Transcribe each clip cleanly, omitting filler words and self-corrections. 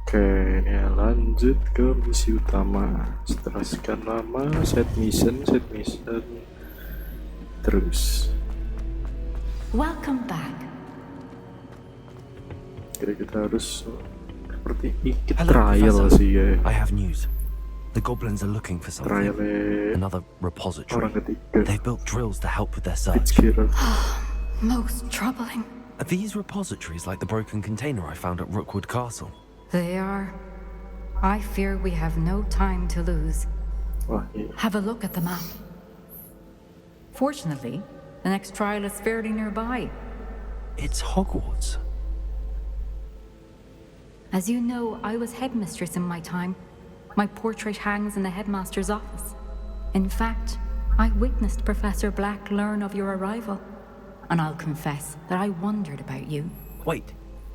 Oke, ini lanjut ke misi utama. Setelah sekian lama set mission terus. Welcome back. Kira kita harus seperti ikut Hello, trial Professor. sih ya. I have news. The goblins are looking for something. Trialnya Another repository. orang ketiga. They've built drills to help with their search. Fitzgerald. Most troubling. Are these repositories like the broken container I found at Rookwood Castle? They are. I fear we have no time to lose. Wah, iya. Have a look at the map. Fortunately, the next trial is fairly nearby. It's Hogwarts. As you know, I was headmistress in my time. My portrait hangs in the headmaster's office. In fact, I witnessed Professor Black learn of your arrival. And I'll confess that I wondered about you. Wait,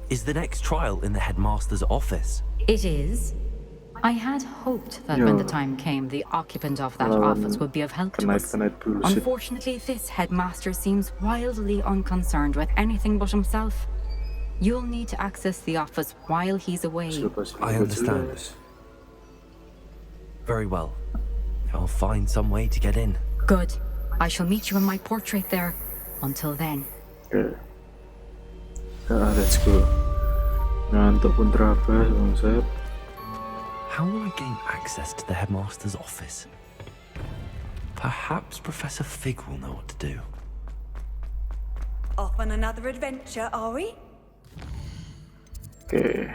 is the next trial in the headmaster's office? It is. I had hoped that when the time came, the occupant of that office would be of help to us. bullshit. Unfortunately, this headmaster seems wildly unconcerned with anything but himself. You'll need to access the office while he's away. I understand. Very well. I'll find some way to get in. Good. I shall meet you in my portrait there. Until then. Oke. Let's go. Ngantuk pun terabas, bangsat. How will I gain access to the headmaster's office? Perhaps Professor Fig will know what to do. Off on another adventure, are we? Oke.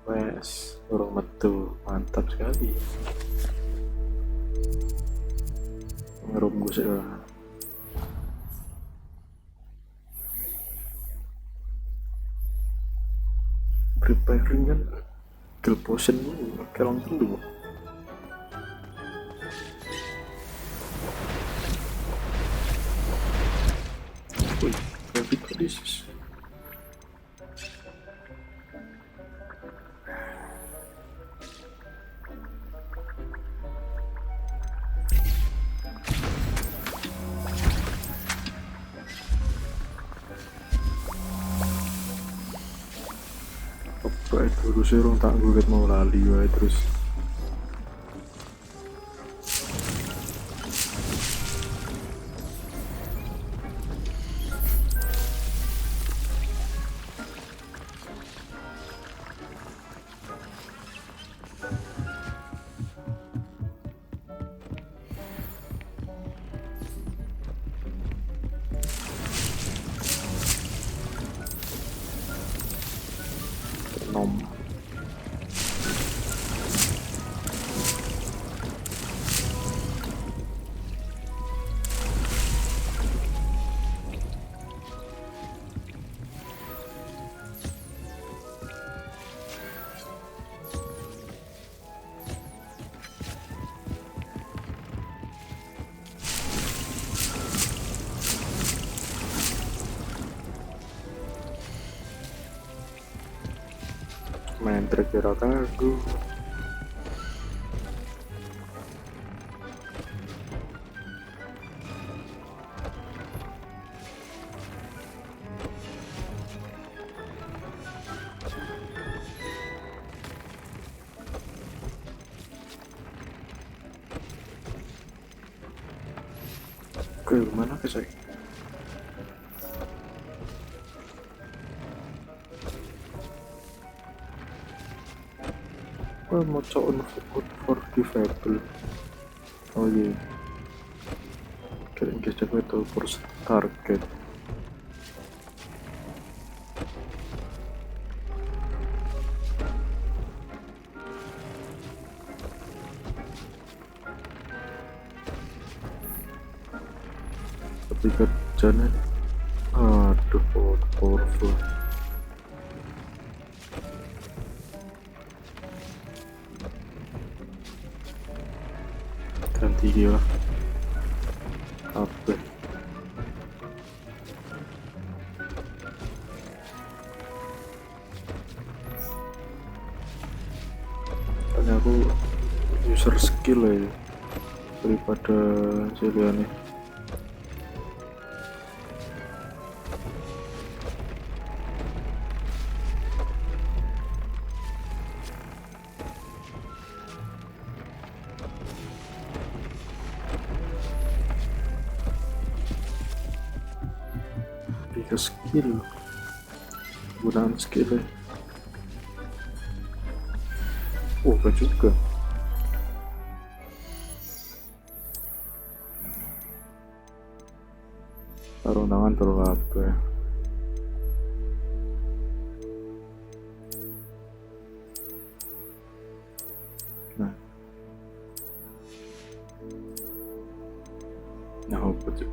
Wes, burung metu, mantap sekali. Ngerunggu sih lah. Preparing kan skill potion kelong dulu. Wih, graphic this. Baik dulu sih orang tak gue mau lali wae terus. Nom. Main terkira kagu. Oke, mana ke saya? Oh, mau coba unforgivable. Oh iya. Kira-kira coba itu first target. Tapi kerjanya, aduh, powerful. Ganti dia lah. Apa? Karena aku user skill ya daripada Julian. ke skill, penggunaan skill. Oh, gak juga. Taruh tangan terlalu apa ya? Nah, apa tuh?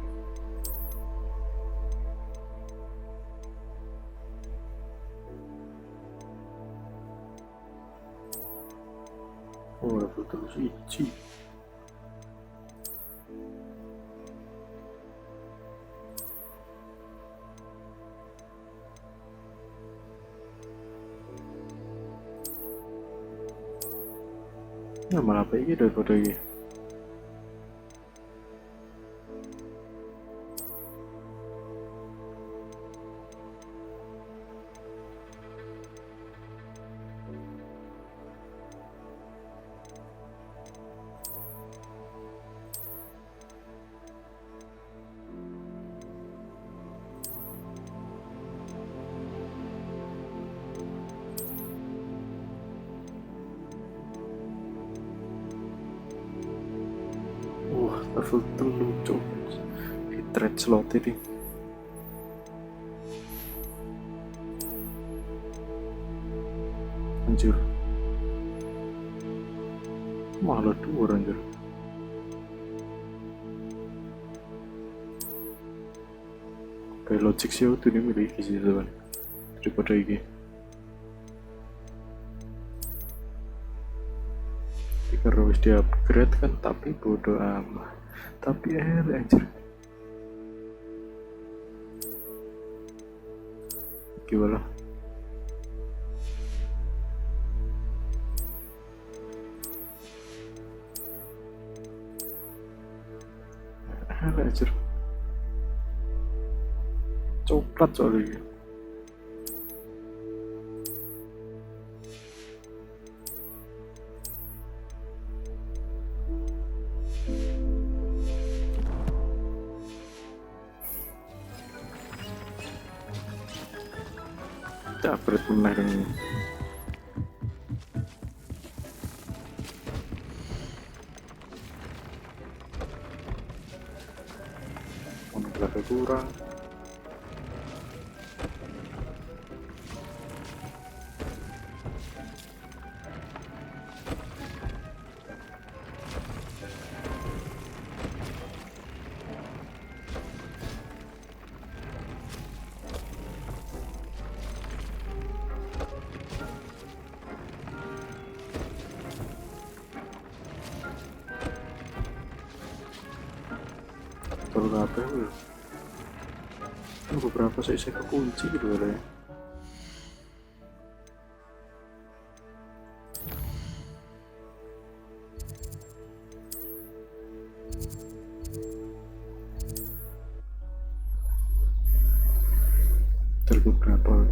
Oh, level terus iji. Nah, malah apa ini daripada ini? Level telu cok, di trade slot ini anjir, malah dua anjir. Kayak logic sih itu dimiliki sih teman daripada ini. Karena harus di upgrade kan, tapi bodoh amat. Tapi anjir, gimana? Anjir, coklat soalnya. Tak berat menang ini. Belakang kurang. Beberapa beberapa saya kekunci gitu ya. Beberapa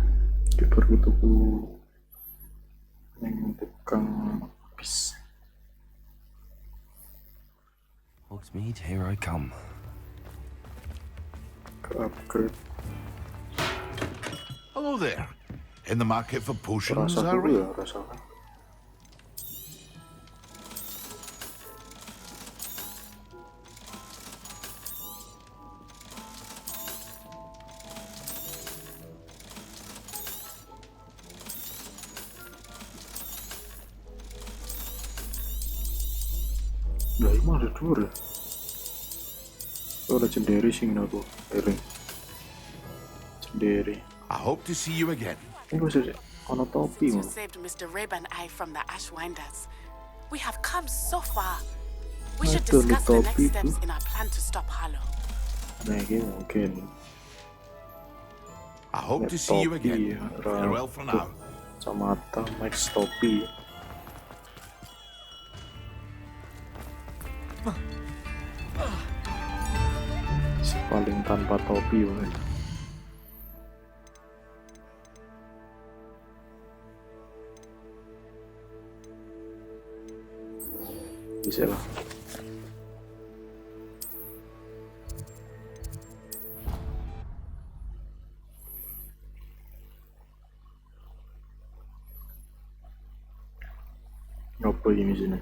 di pergutuku yang tukang bis. Hogsmeade, here I come. Upgrade. Hello there. In the market for potions, Rasa are dulu we? ya, rasakan. Nah, ini ada dua ya. Oh, legendary sing aku. Ering. Legendary. I hope to see you again. Ini masih ono topi You mau. saved Mr. Rib and I from the Ashwinders. We have come so far. We Nah, should itu discuss the next topi steps tuh. in our plan to stop Harlow. Nah, ini mungkin. I hope to see you again. Farewell for now. Kacamata Max topi. Si paling tanpa topi man. Bisa lah. Apa ini sini?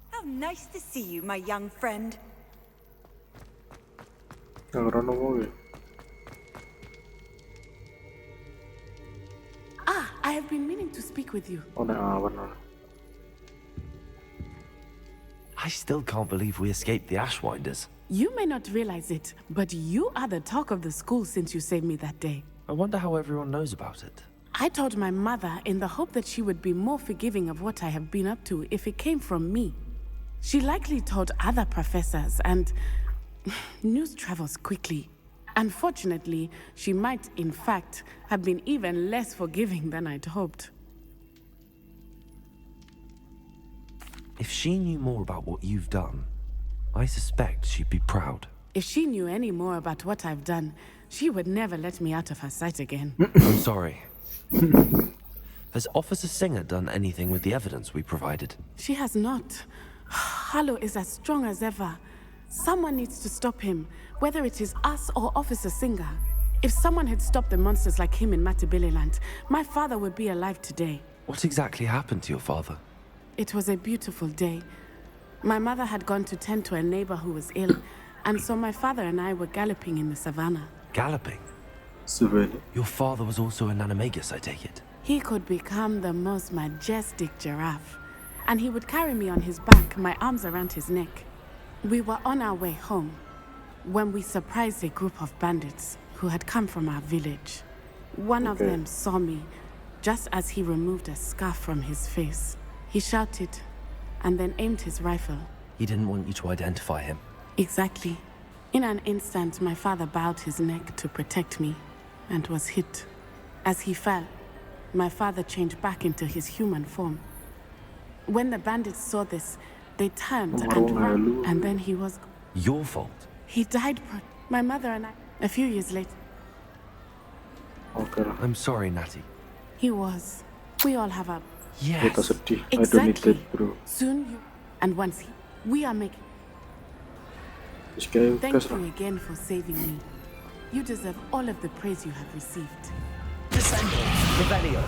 How nice to see you, my young friend. Yang ora ngomong ya? Ah, I have been meaning to speak with you. Oh, nek awan. I still can't believe we escaped the Ashwinders. You may not realize it, but you are the talk of the school since you saved me that day. I wonder how everyone knows about it. I told my mother in the hope that she would be more forgiving of what I have been up to if it came from me. She likely told other professors, and news travels quickly. Unfortunately, she might, in fact, have been even less forgiving than I'd hoped. If she knew more about what you've done, I suspect she'd be proud. If she knew any more about what I've done, she would never let me out of her sight again. I'm sorry. Has Officer Singer done anything with the evidence we provided? She has not. Harlow is as strong as ever. Someone needs to stop him, whether it is us or Officer Singer. If someone had stopped the monsters like him in Matabeleland, my father would be alive today. What exactly happened to your father? It was a beautiful day. My mother had gone to tend to a neighbor who was ill, and so my father and I were galloping in the savannah. Galloping? Sebenarnya. Your father was also an animagus, I take it? He could become the most majestic giraffe, and he would carry me on his back, my arms around his neck. We were on our way home when we surprised a group of bandits who had come from our village. One of them saw me just as he removed a scarf from his face. He shouted and then aimed his rifle. He didn't want you to identify him. Exactly. In an instant, my father bowed his neck to protect me and was hit. As he fell, my father changed back into his human form. When the bandits saw this, they turned and ran, and then he was... Your fault? He died, my mother and I, a few years later. Oke lah. I'm sorry, Natty. He was. We all have a... Kita Yes. sedih. I don't need Exactly. that, bro. Soon you... And once we are making... Terus kayak Thank gas lah. you again for saving me. You deserve all of the praise you have received. Descendants, Revelio.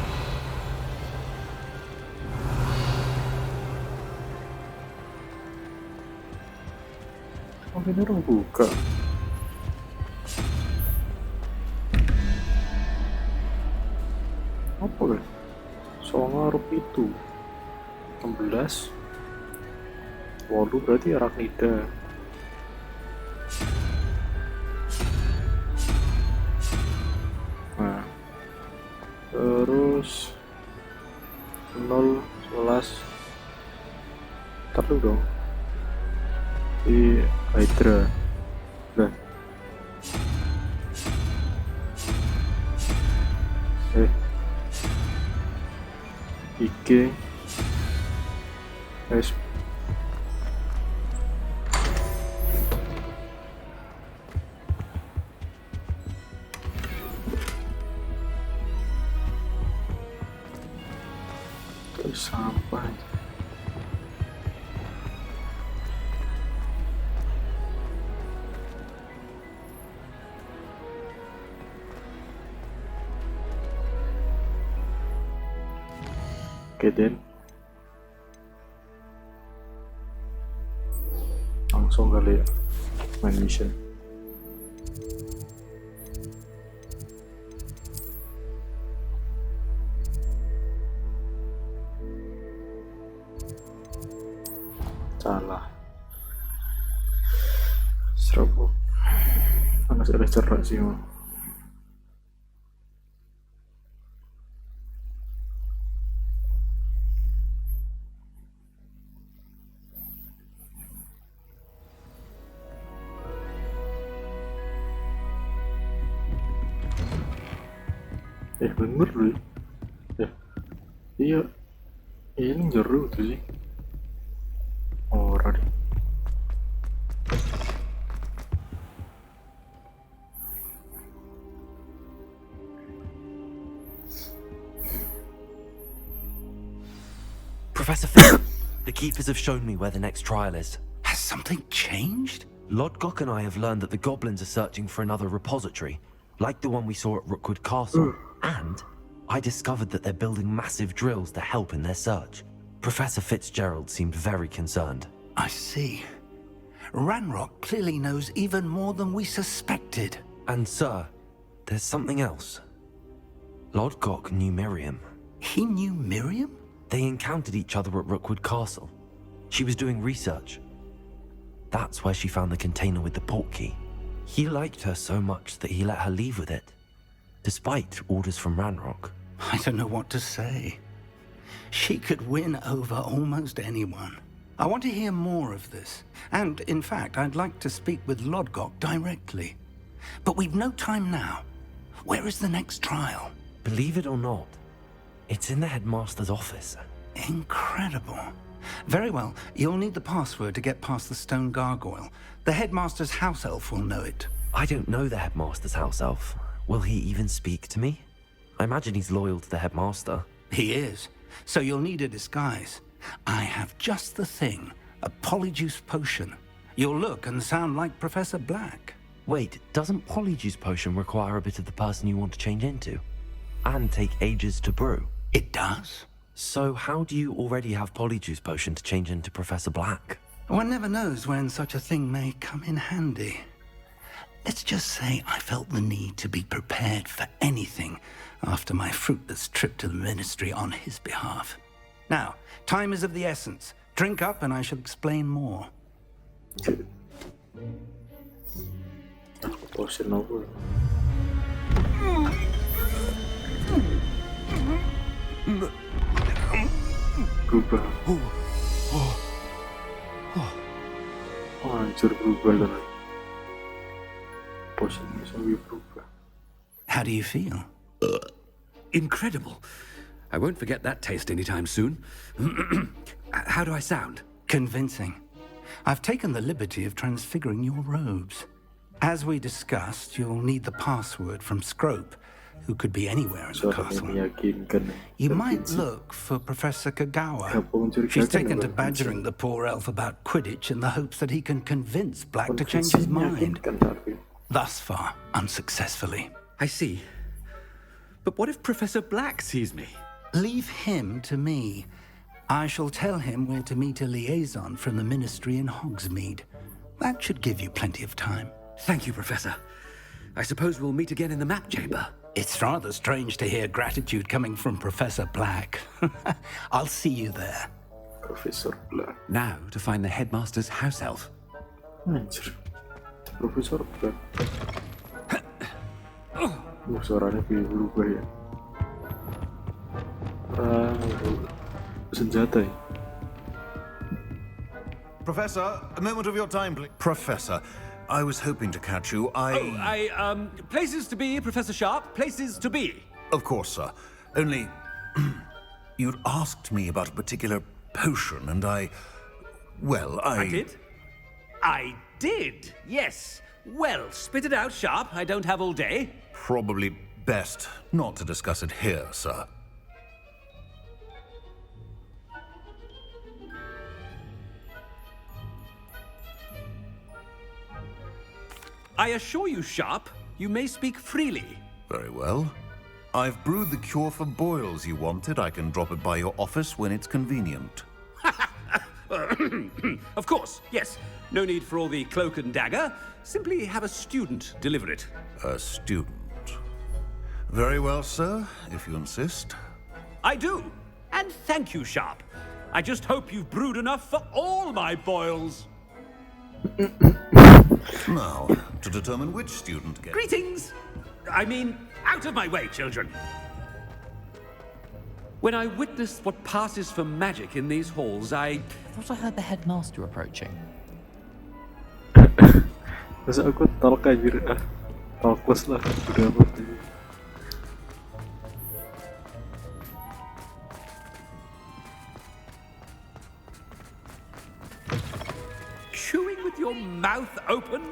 Oh, ini orang buka. Apa kan? Soalnya rup itu 16 waduh berarti Arachnida. Nah terus 0 11 ntar dulu dong di Hydra nah IG S terus sampai oke Den langsung kali ya main mission salah serabut panas ada cerak sih mah. Bener loh ya. Iya ini jeru tuh sih orang Professor Finn, the Keepers have shown me where the next trial is. Has something changed? Lodgok and I have learned that the goblins are searching for another repository. like the one we saw at Rookwood Castle. And I discovered that they're building massive drills to help in their search. Professor Fitzgerald seemed very concerned. I see. Ranrock clearly knows even more than we suspected. And sir, there's something else. Lodgok knew Miriam. He knew Miriam? They encountered each other at Rookwood Castle. She was doing research. That's where she found the container with the portkey. He liked her so much that he let her leave with it, despite orders from Ranrock. I don't know what to say. She could win over almost anyone. I want to hear more of this. And, in fact, I'd like to speak with Lodgok directly. But we've no time now. Where is the next trial? Believe it or not, it's in the headmaster's office. Incredible. Very well. You'll need the password to get past the stone gargoyle. The headmaster's house elf will know it. I don't know the headmaster's house elf. Will he even speak to me? I imagine he's loyal to the headmaster. He is. So you'll need a disguise. I have just the thing. A polyjuice potion. You'll look and sound like Professor Black. Wait, doesn't polyjuice potion require a bit of the person you want to change into? And take ages to brew? It does. So how do you already have polyjuice potion to change into Professor Black? One never knows when such a thing may come in handy. Let's just say I felt the need to be prepared for anything after my fruitless trip to the Ministry on his behalf. Now, time is of the essence. Drink up and I shall explain more. Potion over. Berubah. Hancur berubah kan. Potionnya sampai berubah. How do you feel? Incredible. I won't forget that taste anytime soon. How do I sound? Convincing. I've taken the liberty of transfiguring your robes. As we discussed, you'll need the password from Scrope, who could be anywhere in the castle. You might look for Professor Kagawa. She's taken to badgering the poor elf about Quidditch in the hopes that he can convince Black to change his mind. Thus far, unsuccessfully. I see. But what if Professor Black sees me? Leave him to me. I shall tell him where to meet a liaison from the Ministry in Hogsmeade. That should give you plenty of time. Thank you, Professor. I suppose we'll meet again in the map chamber. It's rather strange to hear gratitude coming from Professor Black. I'll see you there. Professor Black. Now to find the headmaster's house elf. Anjir. Profesor Black. Suaranya berubah ya. Senjata ya. Professor, a moment of your time, please. Professor, I was hoping to catch you. Places to be, Professor Sharp. Places to be. Of course, sir. Only, you'd asked me about a particular potion, and I did? I did, yes. Well, spit it out, Sharp. I don't have all day. Probably best not to discuss it here, sir. I assure you, Sharp, you may speak freely. Very well. I've brewed the cure for boils you wanted. I can drop it by your office when it's convenient. Of course, yes. No need for all the cloak and dagger. Simply have a student deliver it. A student. Very well, sir, if you insist. I do. And thank you, Sharp. I just hope you've brewed enough for all my boils. Now, to determine which student gets... Greetings! I mean, out of my way, children. When I witnessed what passes for magic in these halls, I thought I heard the headmaster approaching. Masa aku talk anjir. Talkless lah. Udah apa. Chewing with your mouth open?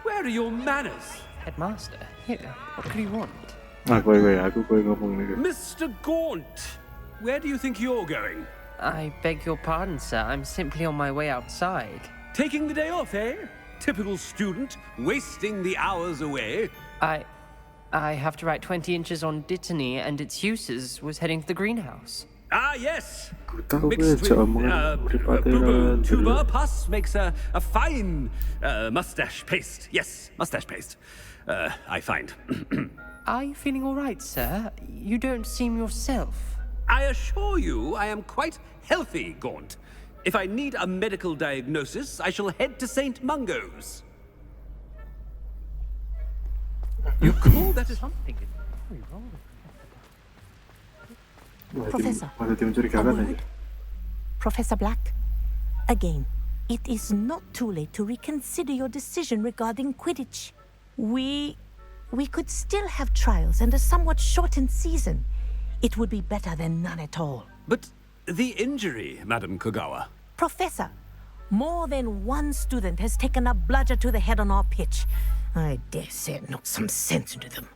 Where are your manners? Headmaster, here. What could you want? Aku ngomong nih. Mr. Gaunt, where do you think you're going? I beg your pardon, sir. I'm simply on my way outside. Taking the day off, eh? Typical student, wasting the hours away. I have to write 20 inches on Dittany and its uses was heading to the greenhouse. Ah, yes. Tahu Mixed aja with omongan mripate tuber pus makes a fine mustache paste. Yes, mustache paste. I find. Are you feeling all right, sir? You don't seem yourself. I assure you I am quite healthy, Gaunt. If I need a medical diagnosis, I shall head to St. Mungo's. You call that a... Something is very wrong. Professor, Ada tim a mencurigakan aja. word. Professor Black, again, it is not too late to reconsider your decision regarding Quidditch. We could still have trials and a somewhat shortened season. It would be better than none at all. But the injury, Madam Kogawa. Professor, more than one student has taken a bludger to the head on our pitch. I dare say it knocked some sense into them.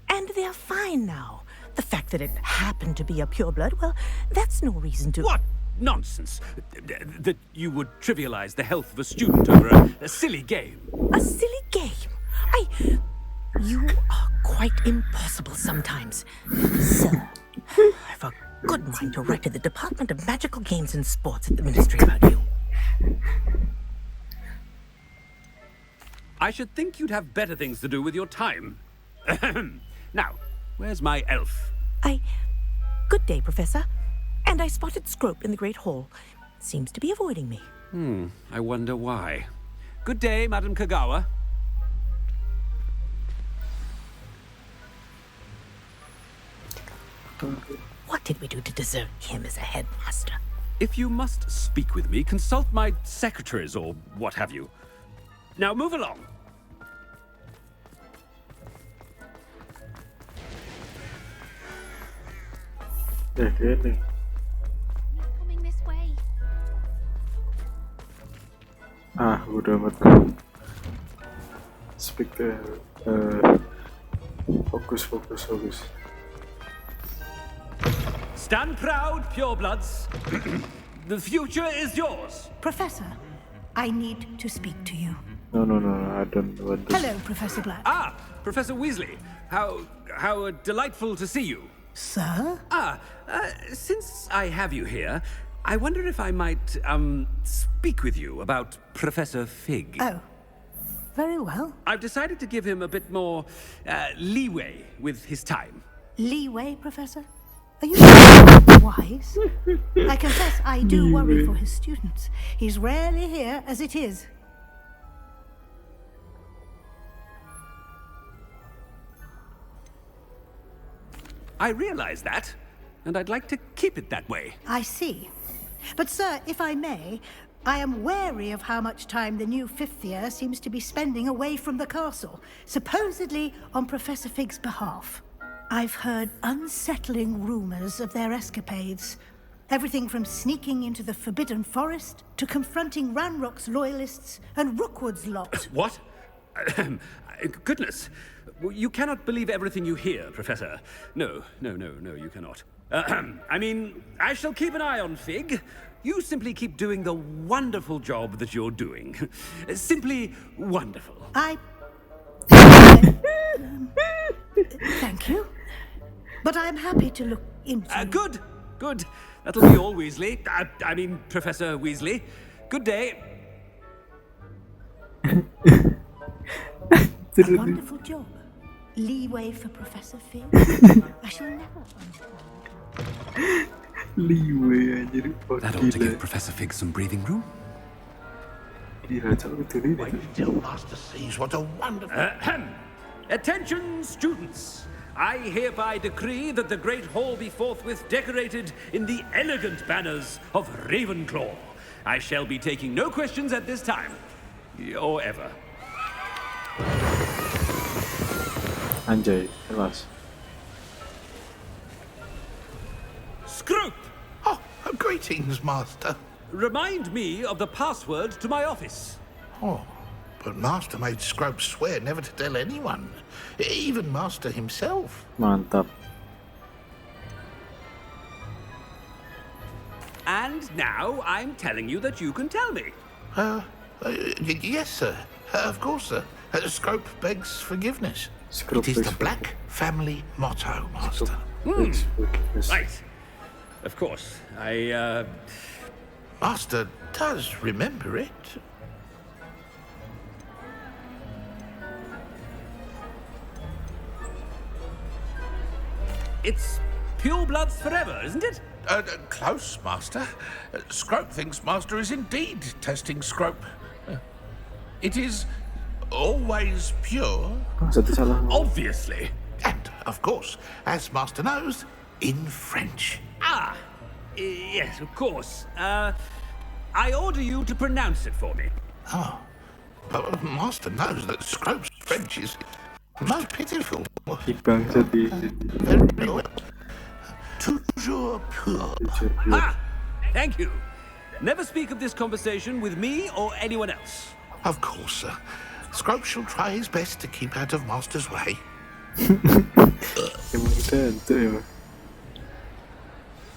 And they're fine now. The fact that it happened to be a pureblood, well, that's no reason to... What nonsense! That you would trivialize the health of a student over a silly game. A silly game? You are quite impossible sometimes. Sir, I've a good mind to write to the Department of Magical Games and Sports at the Ministry about you. I should think you'd have better things to do with your time. Now, where's my elf? Good day, Professor. And I spotted Scrope in the Great Hall. Seems to be avoiding me. I wonder why. Good day, Madam Kogawa. What did we do to deserve him as a headmaster? If you must speak with me, consult my secretaries or what have you. Now move along. Dia nih. Coming this way. Udah amat. Speak to focus. Stand proud, purebloods. The future is yours. Professor, I need to speak to you. No, I don't want to. Hello, Professor Black. Professor Weasley. How delightful to see you. Sir? Since I have you here, I wonder if I might, speak with you about Professor Fig. Oh, very well. I've decided to give him a bit more, leeway with his time. Leeway, Professor? Are you wise? I confess I do worry for his students. He's rarely here as it is. I realize that, and I'd like to keep it that way. I see. But, sir, if I may, I am wary of how much time the new fifth year seems to be spending away from the castle, supposedly on Professor Fig's behalf. I've heard unsettling rumors of their escapades. Everything from sneaking into the Forbidden Forest to confronting Ranrock's loyalists and Rookwood's lot. What? Goodness. You cannot believe everything you hear, Professor. No, you cannot. I mean, I shall keep an eye on Fig. You simply keep doing the wonderful job that you're doing. Simply wonderful. Thank you. But I'm happy to look into... Good. That'll be all, Weasley. I mean, Professor Weasley. Good day. A wonderful job. Leeway for Professor Fig. I shall never understand. Leeway anjir. That ought to give Professor Fig some breathing room. Wait till Master sees what a wonderful... Attention, students! I hereby decree that the Great Hall be forthwith decorated in the elegant banners of Ravenclaw. I shall be taking no questions at this time. Or ever. Anjay, kelas. Scrope! Oh, greetings, Master. Remind me of the password to my office. Oh, but Master made Scrope swear never to tell anyone. Even Master himself. Mantap. And now I'm telling you that you can tell me. Yes, sir. Of course, sir. Scrope begs forgiveness. It is the Black family motto, Master. Right. Of course. Master does remember it. It's pure bloods forever, isn't it? Close, Master. Scrope thinks Master is indeed testing Scrope. It is always pure. Obviously. And, of course, as Master knows, in French. Ah, yes, of course. I order you to pronounce it for me. Oh, but Master knows that Scrope's French is most pitiful. Very well. Toujours pure. Ah, thank you. Never speak of this conversation with me or anyone else. Of course, sir. Scrope shall try his best to keep out of Master's way. The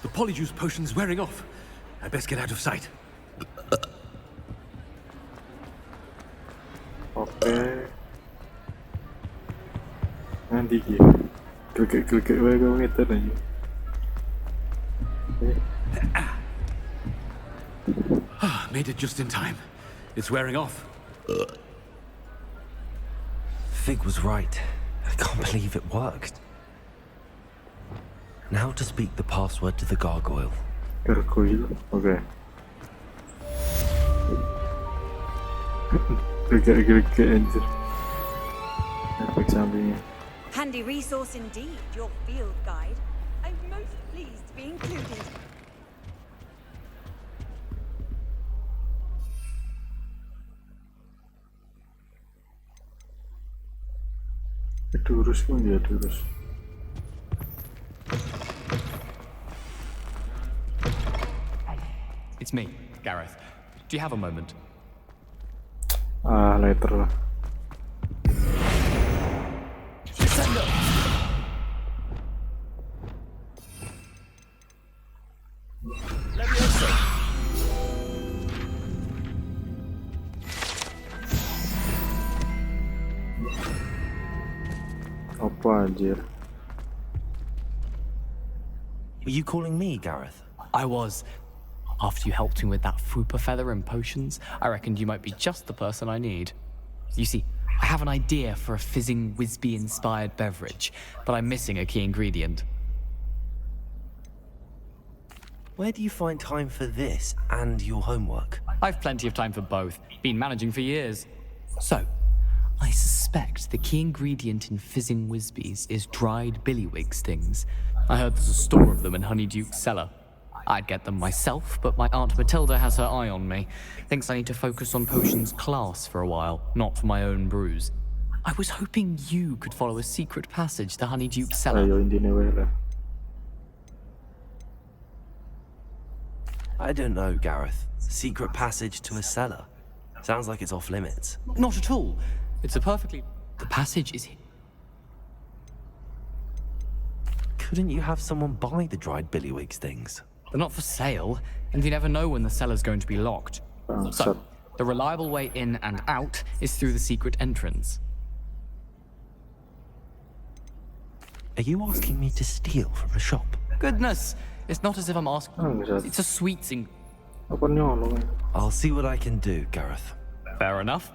polyjuice potion's wearing off. I best get out of sight. Oke. Nanti ya. Gelegek wae kau ngeter aja. Made it just in time. It's wearing off. Fig was right. I can't believe it worked. Now to speak the password to the gargoyle. Gargoyle? Okay. Gelegek anjir. Efek sampingnya. Handy resource indeed, your field guide. I'm most pleased to be included. Durus pun dia durus. It's me, Gareth. Do you have a moment? Later lah. Apa anjir? Were you calling me, Gareth? I was. After you helped me with that fupa feather and potions, I reckoned you might be just the person I need. You see, I have an idea for a fizzing Wisby-inspired beverage, but I'm missing a key ingredient. Where do you find time for this and your homework? I've plenty of time for both. Been managing for years. So, I suspect the key ingredient in fizzing Wisbies is dried billywig stings. I heard there's a store of them in Honeyduke's cellar. I'd get them myself, but my Aunt Matilda has her eye on me. Thinks I need to focus on potions class for a while, not for my own brews. I was hoping you could follow a secret passage to Honeyduke's cellar. I don't know, Gareth. Secret passage to a cellar. Sounds like it's off limits. Not at all. It's a perfectly... The passage is... Couldn't you have someone buy the dried billywig stings? They're not for sale, and you never know when the cellar's going to be locked. So, the reliable way in and out is through the secret entrance. Are you asking me to steal from a shop? Goodness! It's not as if I'm asking... It's a sweet thing. I'll see what I can do, Gareth. Fair enough.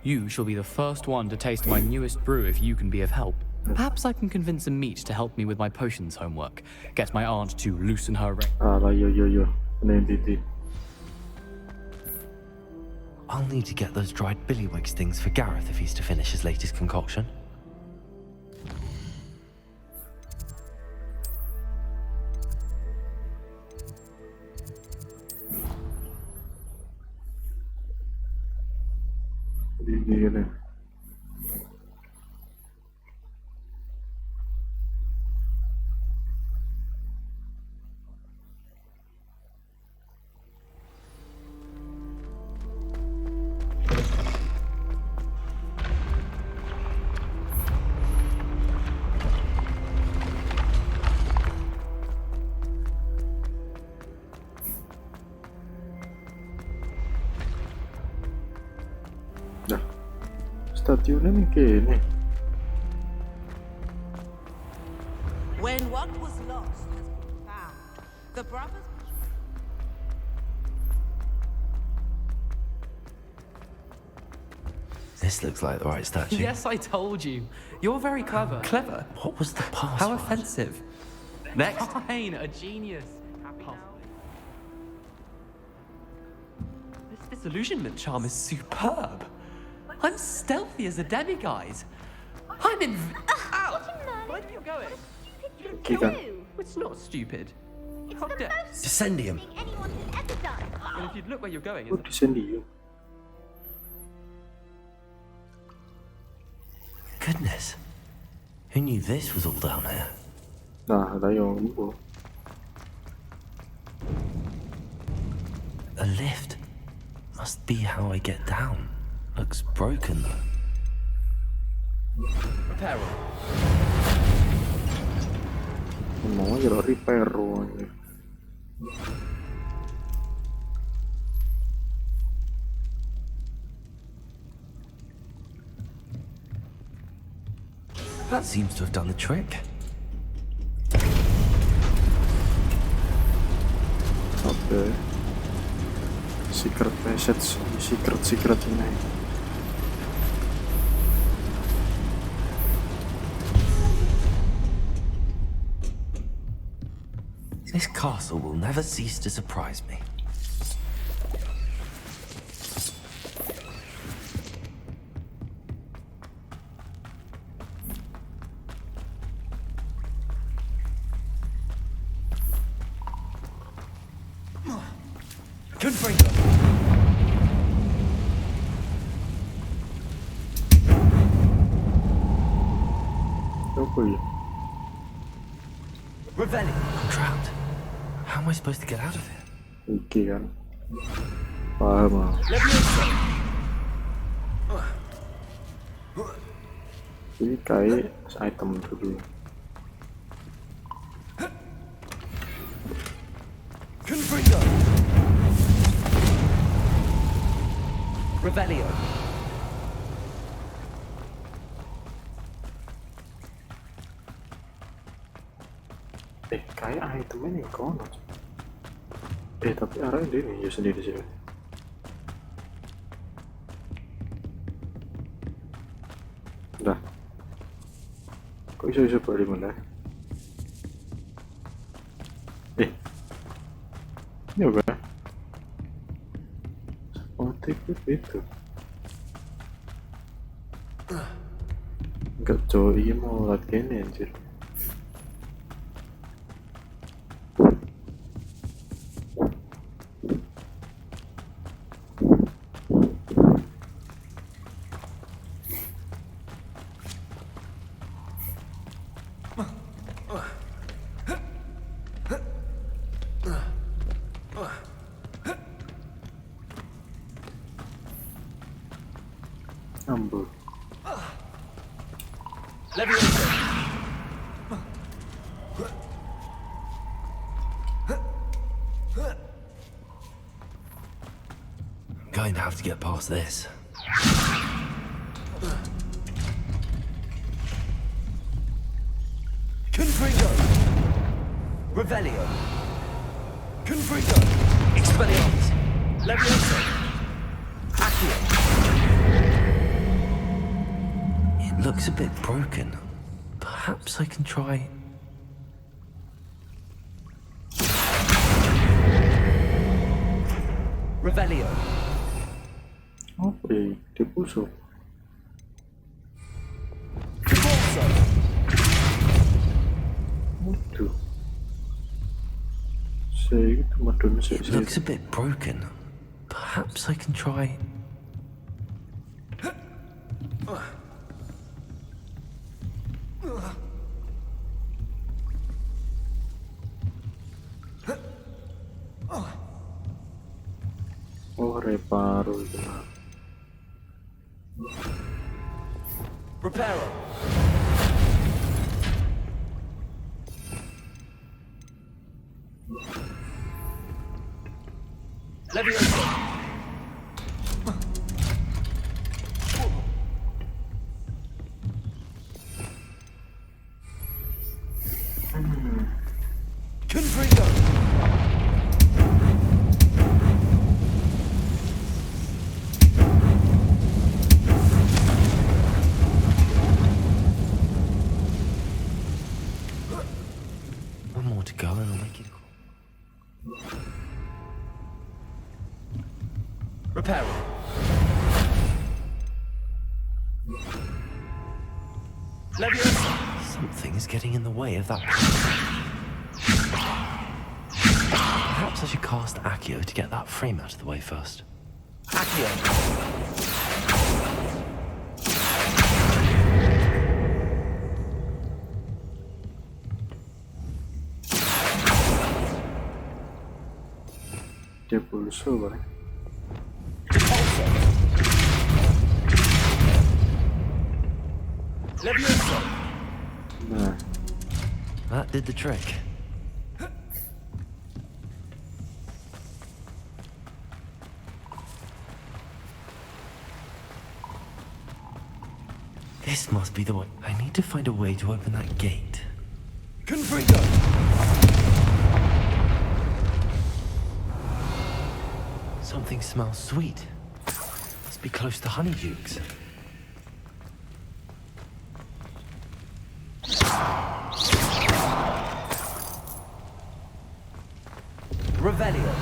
You shall be the first one to taste my newest brew if you can be of help. Perhaps I can convince a meat to help me with my potions homework. Get my aunt to loosen her rein. I'll need to get those dried billywig stings for Gareth if he's to finish his latest concoction. Stadionnya nih kene. When what was lost has been found, the brothers... This looks like the right statue. Yes, I told you. You're very clever. Clever? What was the password? How offensive. Next. Fine, a genius. This disillusionment charm is superb. I'm stealthy as a demiguise. I'm in... Ow! Where are you going? Keep going. It's not stupid. It's How the dare... most Descendium. thing anyone has ever done. And if you'd look where you're going... Oh, Descendium. Goodness. Who knew this was all down here? Nah, ada yang A lift. Must be how I get down. Looks broken though. Repair. mau aja lo repair ruangnya. That seems to have done the trick. Oke. Secret message, secret ini. This castle will never cease to surprise me. Confringo. Apa ya? Revelli. I'm trapped. How am I supposed to get out of here? Iki kan. Paham lah. Ini kayak item dulu. Confringo. Revelio. Kayak itemnya nih kono. Tapi arahnya dia nih ya sendiri sini. Udah. Kok bisa balik mana? Ini apa? Oh, itu. Enggak coy, iya mau latihan ya anjir. Ambil. Going to have to get past this. Confringo. Revelio. Confringo. Expelliarmus. Levioso. Accio. It looks a bit broken. Perhaps I can try... Revelio. Oke, dibusuk. Waduh. Saya itu madun saya. It looks a bit broken. Perhaps I can try... Oh, reparo itu. Reparo. Levioso. Something is getting in the way of that. Perhaps I should cast Accio to get that frame out of the way first. Accio! Dia pulsa balik. Nah. That did the trick. This must be the one. I need to find a way to open that gate. Confringo! Something smells sweet. Must be close to Honeydukes. Revelio.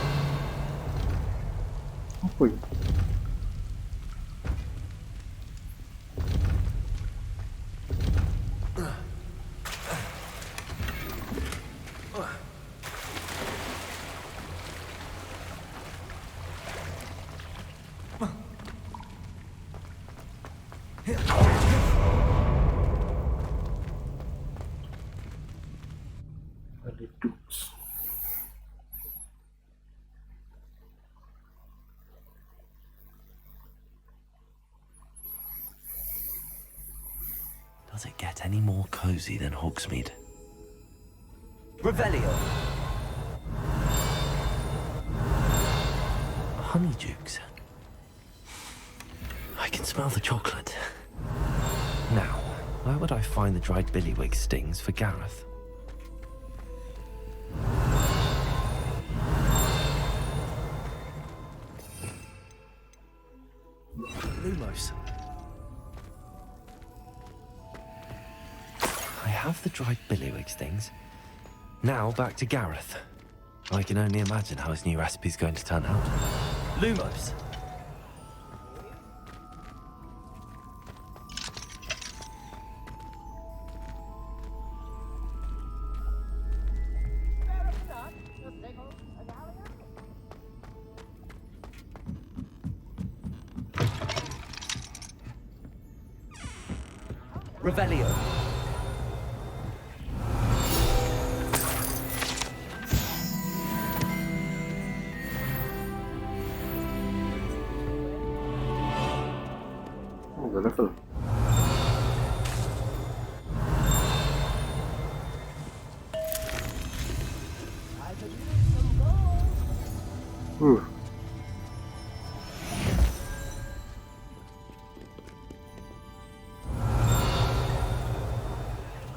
Apa ini? Does it get any more cozy than Hogsmeade? Revelio. Honeydukes. I can smell the chocolate. Now, where would I find the dried billywig stings for Gareth? Lumos. I have the dried billywig stings. Now back to Gareth. I can only imagine how his new recipe's going to turn out. Lumos. Revelio. Oh, udah level.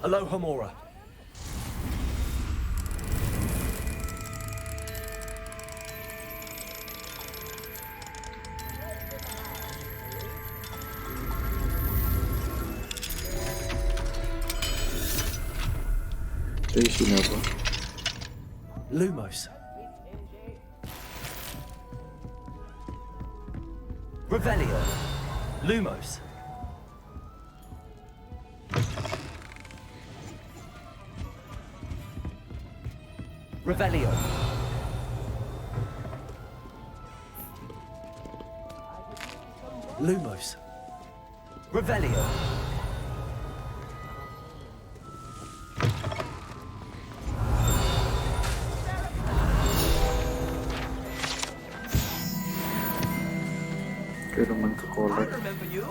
Alohomora. Station apa? Lumos. Revelio. Lumos. Revelio. Lumos. Revelio. I remember you.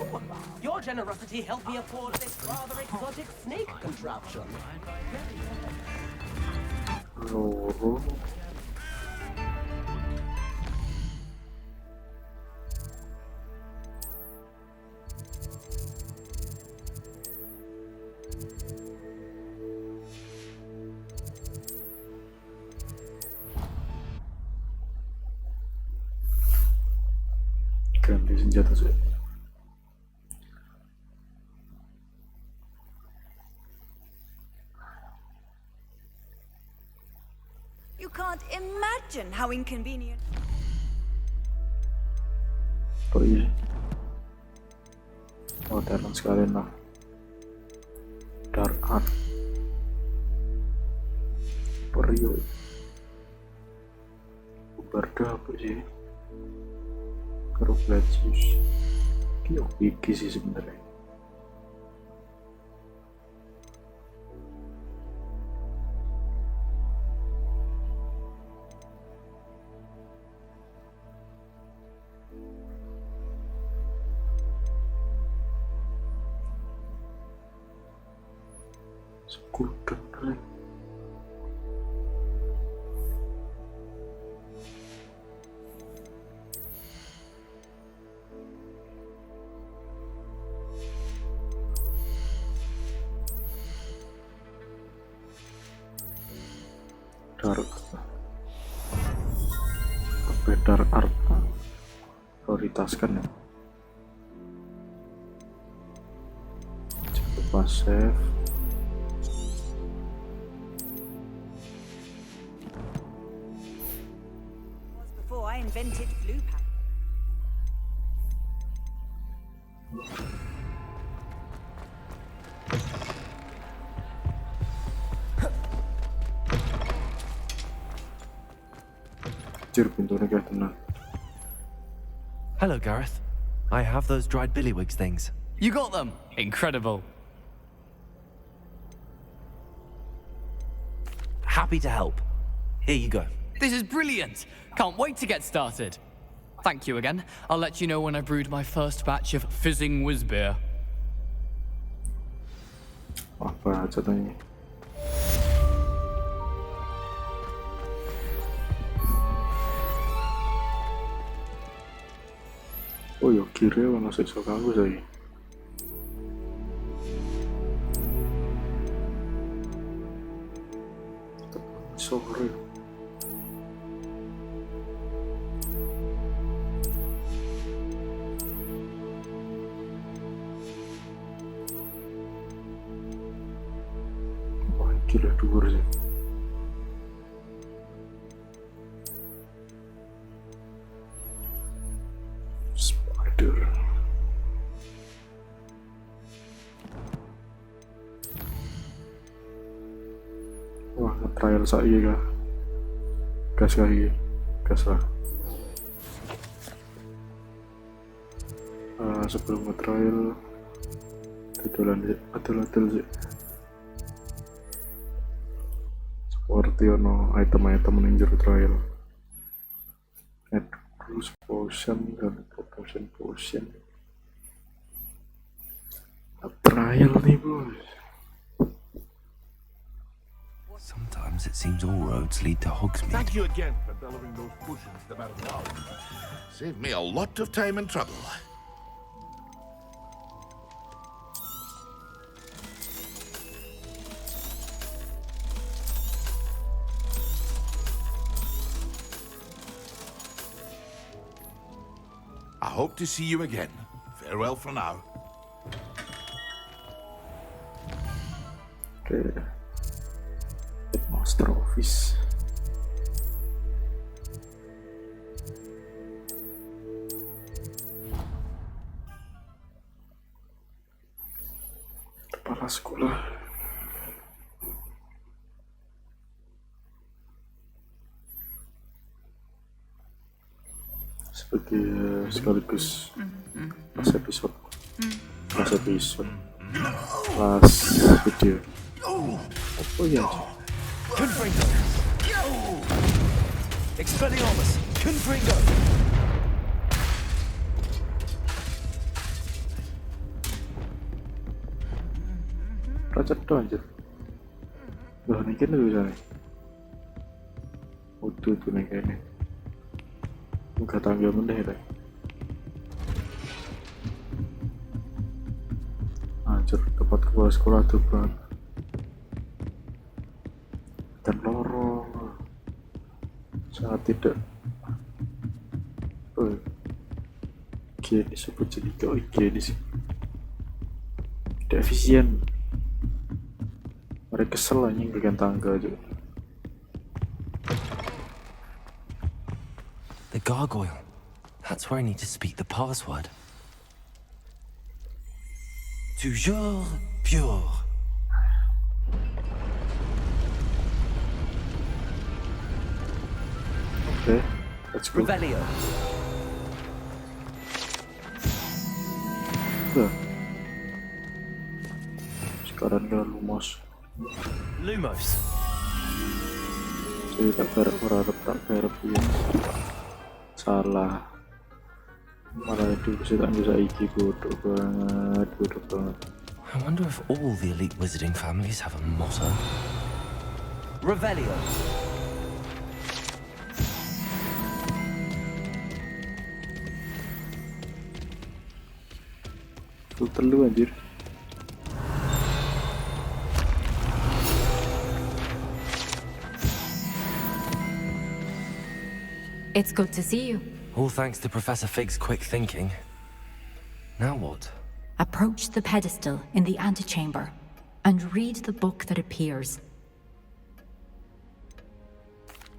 Your generosity helped me afford this rather exotic snake contraption. Loro. Ganti senjata sih. You can't imagine how inconvenient. Oh iya. Oh, talent sekalian lah. Tahan. Perio. Barda apa sih? Karo Gladius. Ini Oke sih sebenarnya. Sekudan ring. Dark Bedar art prioritaskan ya. Coba save. Before I invented blue pack. Hello, Gareth. I have those dried billywigs things. You got them? Incredible. Happy to help. Here you go. This is brilliant. Can't wait to get started. Thank you again. I'll let you know when I brewed my first batch of fizzing whiz beer. Apa aja tanya? Oh ya kira ono siksa kanggo saya. Sore. Wah, gila dhuwur sih. Wah, nge-trial saiki kah? Gas kah? Gas lah. Sebelum nge-trial adol sih. Seperti ono item-item ning jero trial. Add cruise potion dan potion. Trial nih bos. Sometimes it seems all roads lead to Hogsmeade. Thank you again for bellowing those potions them out of now. Saved me a lot of time and trouble. I hope to see you again. Farewell for now. Okay. Headmaster office. Kepala sekolah. Sebagai sekaligus last episode. Last video. Apa ya? Confringo. Expelliarmus. Confringo. Raja doang anjir. Loh, ini kan bisa nih. Utuh tuh nih kayaknya. Muka tangga mendah ya. Anjir, tempat kepala sekolah tuh banget. Dan lorong sangat tidak sebut jadi gini sih, tidak efisien. Mereka kesel aja bikin tangga aja. The gargoyle. That's where I need to speak the password. Toujours pure. Let's go. Revelio. Sekarang udah Lumos. Lumos. Jadi tak berharap ya. Salah. Malah itu bisa tak bisa iki bodoh banget. I wonder if all the elite wizarding families have a motto. Revelio. Filter lu anjir. It's good to see you. All thanks to Professor Fig's quick thinking. Now what? Approach the pedestal in the antechamber and read the book that appears.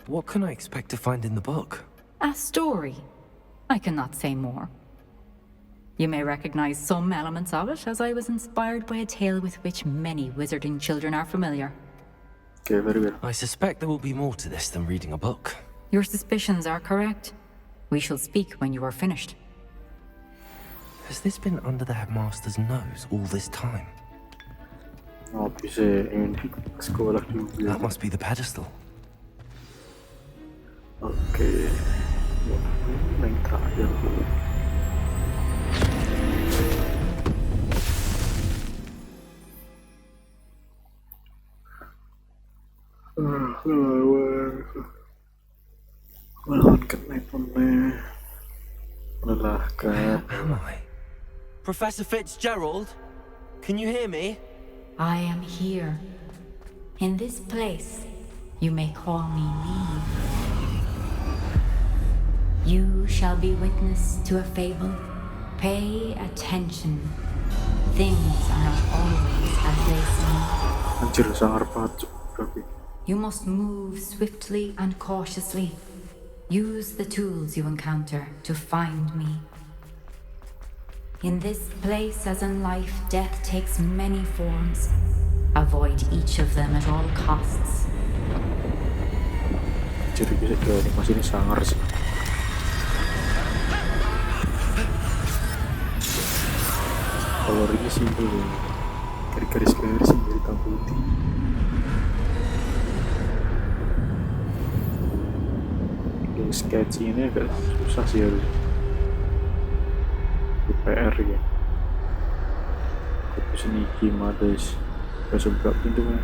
What can I expect to find in the book? A story. I cannot say more. You may recognize some elements of it, as I was inspired by a tale with which many wizarding children are familiar. Okay, very well. I suspect there will be more to this than reading a book. Your suspicions are correct. We shall speak when you are finished. Has this been under the headmaster's nose all this time? That must be the pedestal. Okay. Yang terakhir dulu. Melelahkan. Where am I? Professor Fitzgerald? Can you hear me? I am here. In this place, you may call me Neve. You shall be witness to a fable. Pay attention. Things are not always as they seem. Anjir, sangar pacuk. You must move swiftly and cautiously. Use the tools you encounter to find me. In this place, as in life, death takes many forms. Avoid each of them at all costs. Jadi bisa animasi ini sangar sih. Kalau ini simpel ya. Garis-garis yang hitam putih. Sketch ini agak susah sih harus PR ya. Tapi sini gimana guys? Gak seberapa pintu kan?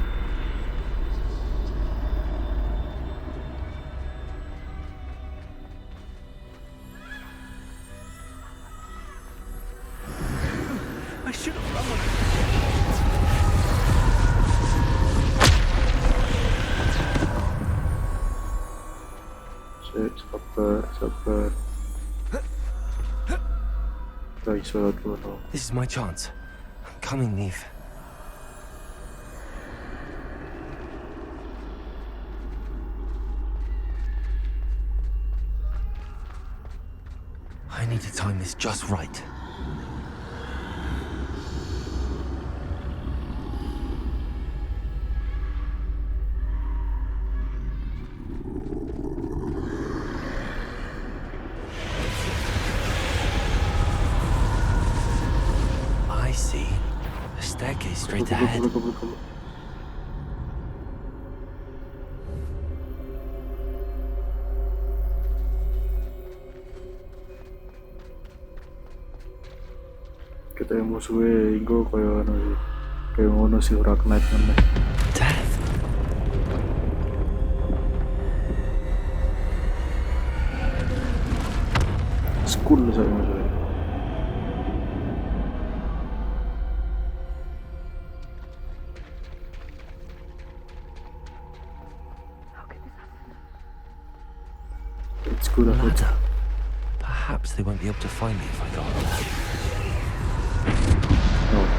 I should have run. Sabar. This is my chance. I'm coming, Neve. I need to time this just right. Straight ahead. Kita yang musuhnya Ingo kayak ngono sih ora kena temen. Death. School saya musuhnya. Ladder. Perhaps they won't be able to find me if I go up there.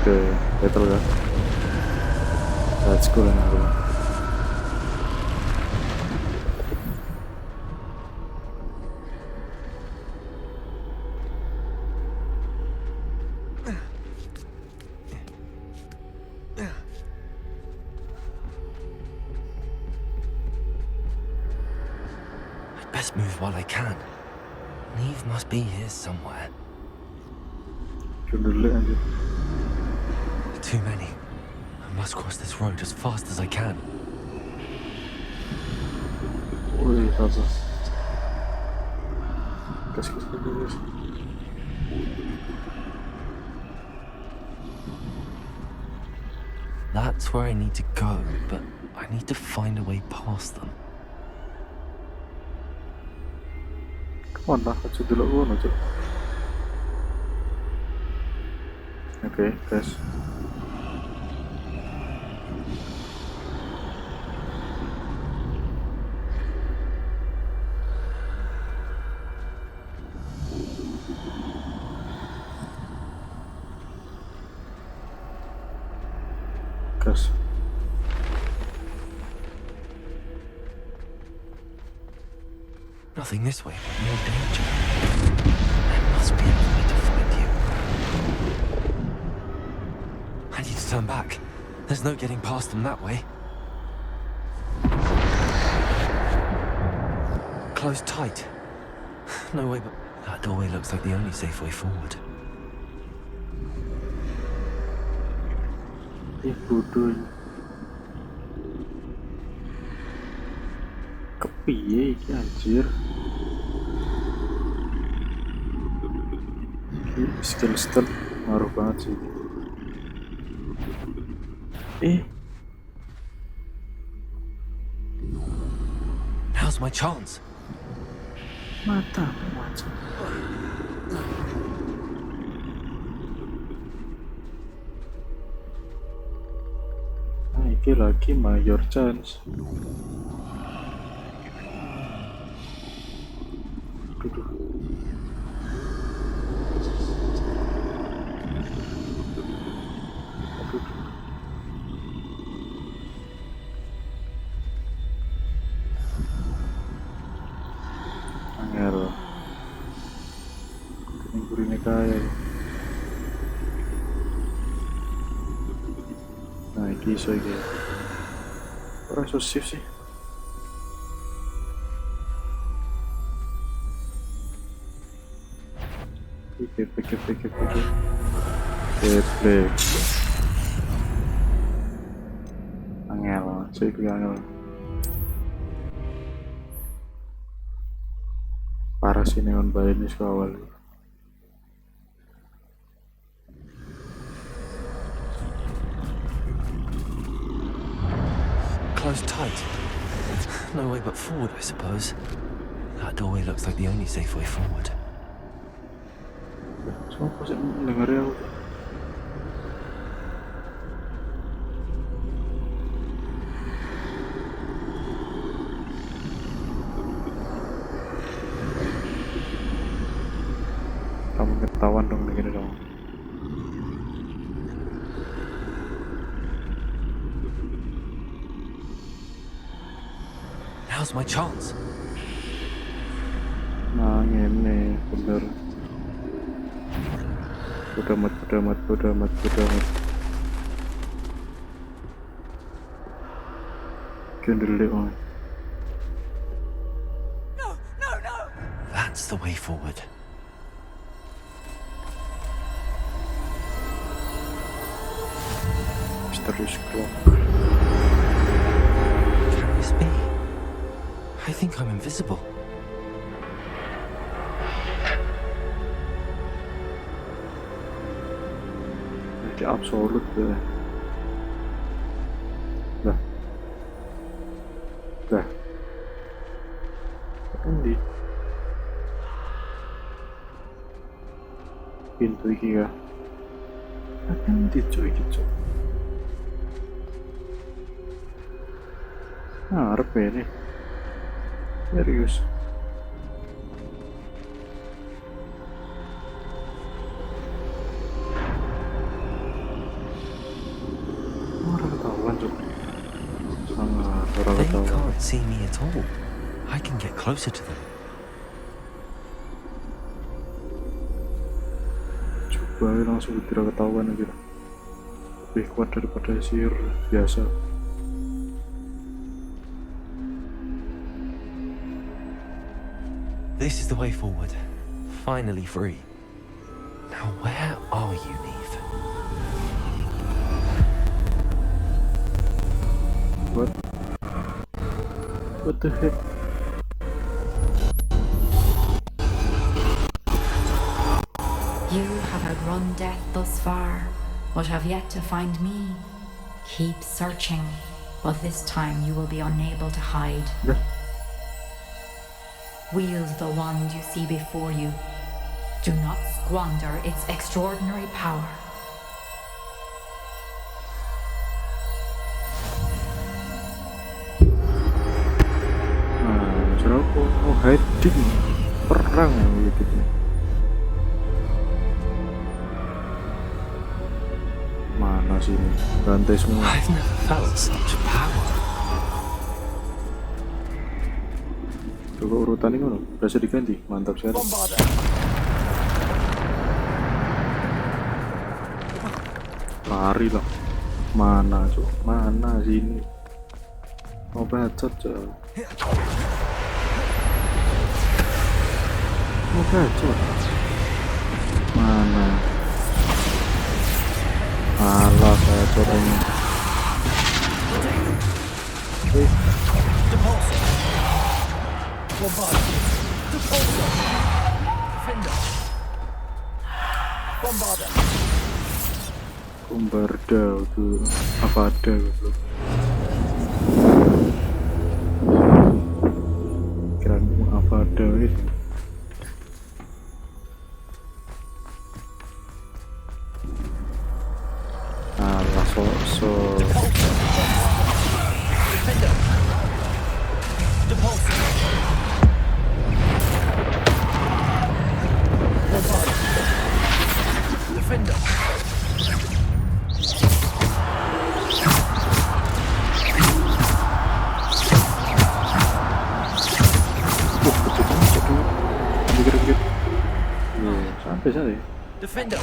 Okay, betul kan? That's cool now. best move while I can. Neve must be here somewhere. Too many. I must cross this road as fast as I can. Wih, apa? Kas. That's where I need to go, but I need to find a way past them. Mana? Aja dulu ngono, Cuk. Oke, guys. Gas. Nothing this way, but more danger. There must be a way to find you. I need to turn back. There's no getting past them that way. Close tight. No way, but that doorway looks like the only safe way forward. Bodoh. Kepiye iki anjir. Skill ngaruh banget sih. Now's my chance. Mata macam. Nah, iki lagi major chance. Angel. Ini kaya. Nah, iki iso iki. Ora iso shift sih. Pikir. Angel, saya pilih angel. Parah sih neon bayi ini awal. Close tight. No way but forward, I suppose. That doorway looks like the only safe way forward. Siapa sih dengarnya aku? Kamu ketahuan dong begini dong. Now's my chance. Nah, ini bener. Bodoh amat. Kendele on. No. That's the way forward. Mysterious clock. Can this be? I think I'm invisible. Absolut deh. Dah. Ini pintu iki ya. Akan dicuy. Nah, arep ini. Serius. They can't see me at all. I can get closer to them. Coba langsung tidak ketahuan aja. Lebih kuat daripada sihir biasa. This is the way forward. Finally free. Now where are you, Neve? What the heck? You have outrun death thus far, but have yet to find me. Keep searching, but this time you will be unable to hide. Yeah. Wield the wand you see before you. Do not squander its extraordinary power. Hiding perang gitu. Mana sih ini? Rantai semua. I've never felt such power. Coba urutan ini mana? Berasa diganti, mantap sekali. Lari lah. Mana cok? Mana sini? Mau bacot cok. Mau bacot. Mana? Alah bacot ini. Bombarda tuh apa ada gitu. Kira apa ada gitu. Alah so Defender. Sampai. Defender.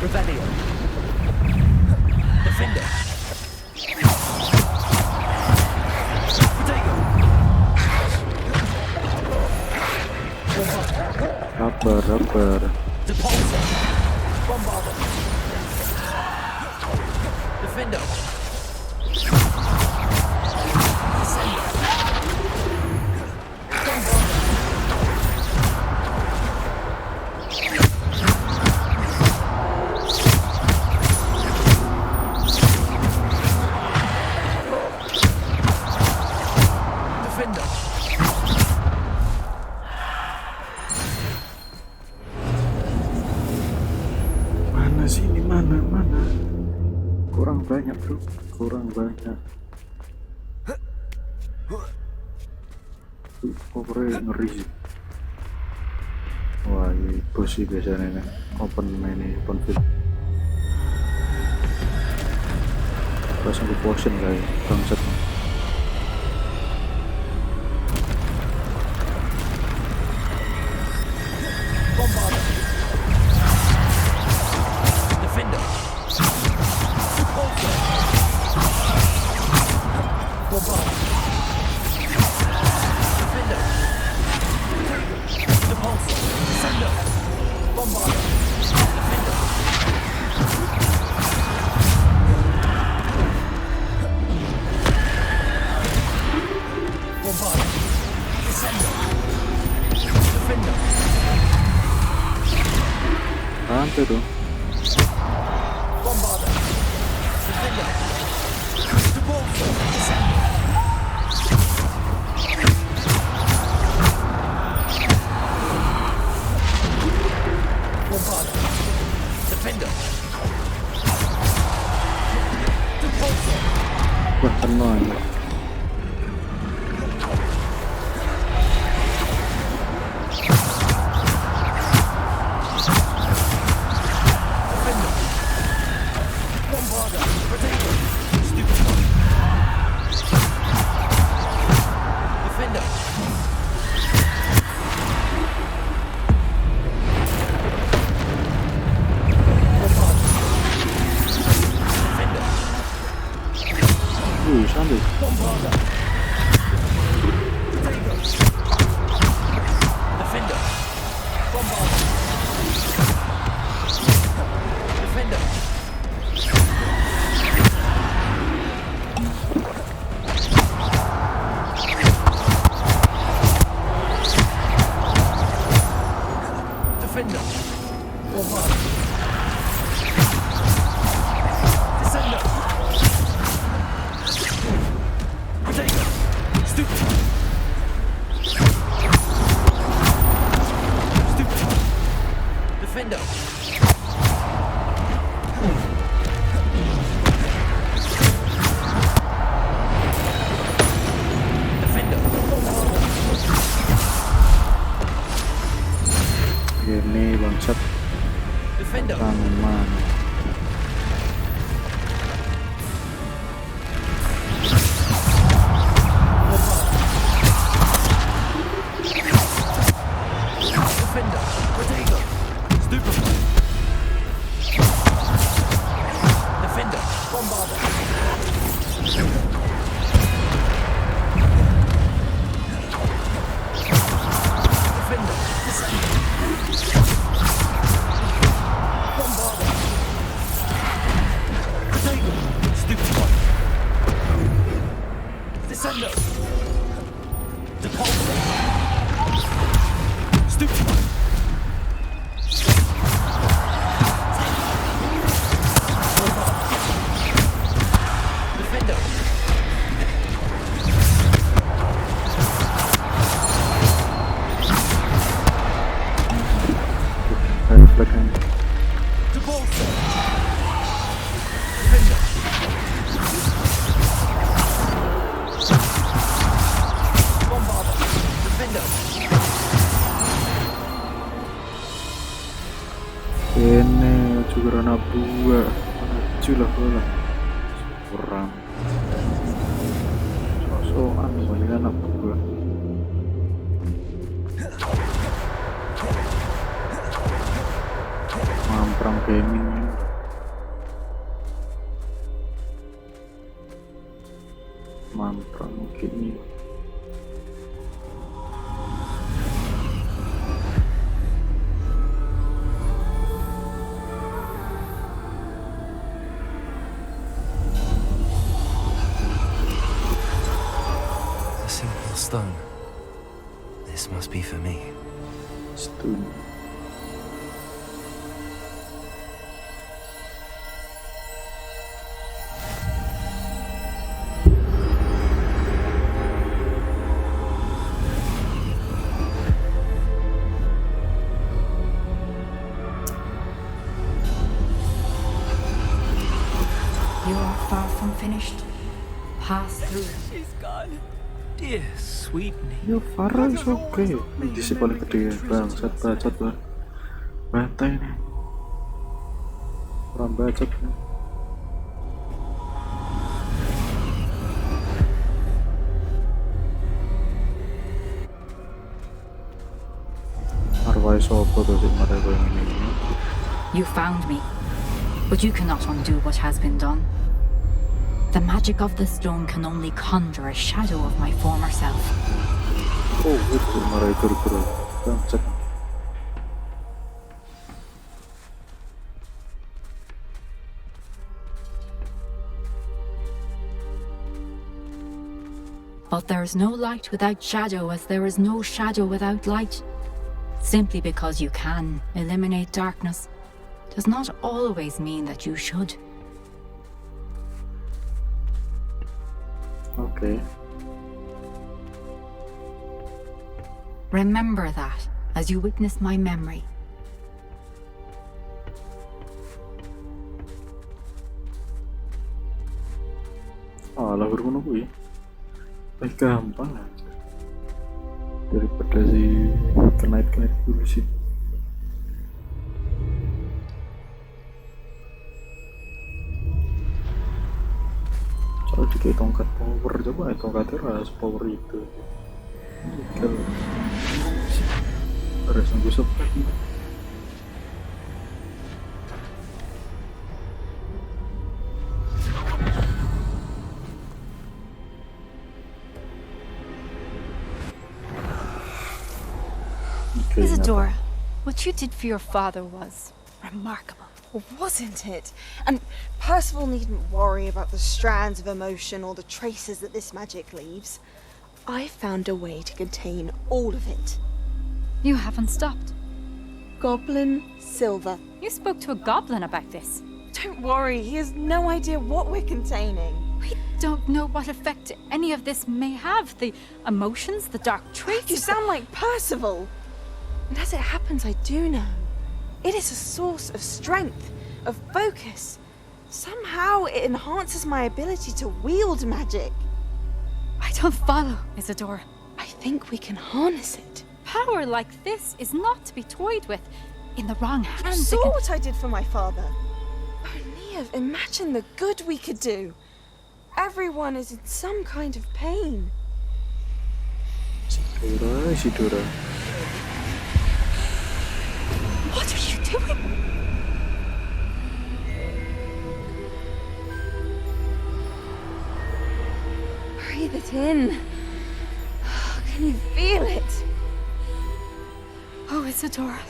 Rebellion. Defender. Rubber. Depulsor. Bombarder. Defender. Mana? Kurang banyak bro, kurang banyak. Pokoknya ngeri sih. Wah ini bos sih biasanya nih, open field. Langsung di potion guys, bangsat. Santai dong. Wah, tenang. guys. Defender. Bombarder. Defender. Defender. Bombarder. Descender. Potato. Stupid. Defender. Defender. Ini bangsat. Defender. Tangan. Defender. Potato. Stupid. Defender. Bombarder. Defender. Bombarder. Potato. Stupid one. Descender. Depulsor. Stupid one. Defender. Depulsor. Defender. Bombarder. Defender. Ini juga rana buah. Maju lah bola. Kurang. Sosokan banyak anak buah. Mamprang gaming. Mamprang gaming. A simple stone. This must be for me. Stone. You are far from finished. Pass through. She's gone. Dear sweet name. Yo Faris oke. Ini sih paling gede bangsat bacot lah. Bantai nih. Orang bacot nih. Arwai sopo tuh sih mereka yang ini. You found me, but you cannot undo what has been done. The magic of the stone can only conjure a shadow of my former self. Oh, itu mereka bro. Bangsat. But there is no light without shadow, as there is no shadow without light. Simply because you can eliminate darkness does not always mean that you should. Okay. Remember that as you witness my memory. Alah berguna gue. Gampang aja. Daripada si kenait-kenait dulu sih. Kalau dikait tongkat power coba tongkatnya ras power itu. Kalau harus nunggu seperti itu. Isadora, what you did for your father was remarkable. Well, wasn't it? And Percival needn't worry about the strands of emotion or the traces that this magic leaves. I found a way to contain all of it. You haven't stopped. Goblin Silver. You spoke to a goblin about this. Don't worry, he has no idea what we're containing. We don't know what effect any of this may have. The emotions, the dark traits. You sound like Percival. And as it happens, I do know. It is a source of strength, of focus. Somehow it enhances my ability to wield magic. I don't follow, Isadora. I think we can harness it. Power like this is not to be toyed with. In the wrong hands. You saw what I did for my father. Oh, Neve, imagine the good we could do. Everyone is in some kind of pain. Isadora. What are you doing? Breathe it in. Can you feel it? Oh, Isadora.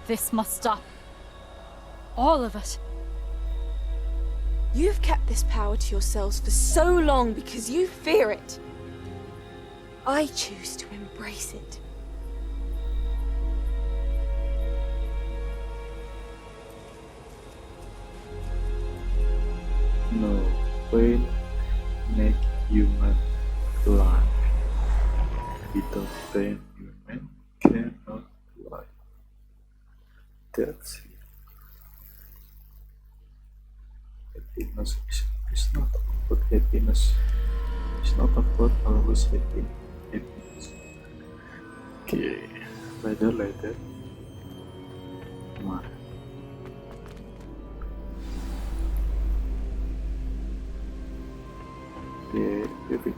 This must stop. All of it. You've kept this power to yourselves for so long because you fear it. I choose to embrace it. No pain make human blind. Without pain, human cannot lie. That's it. Happiness is not about happiness. It's not about always happy. Happiness. Okay, later. Mari. Oke,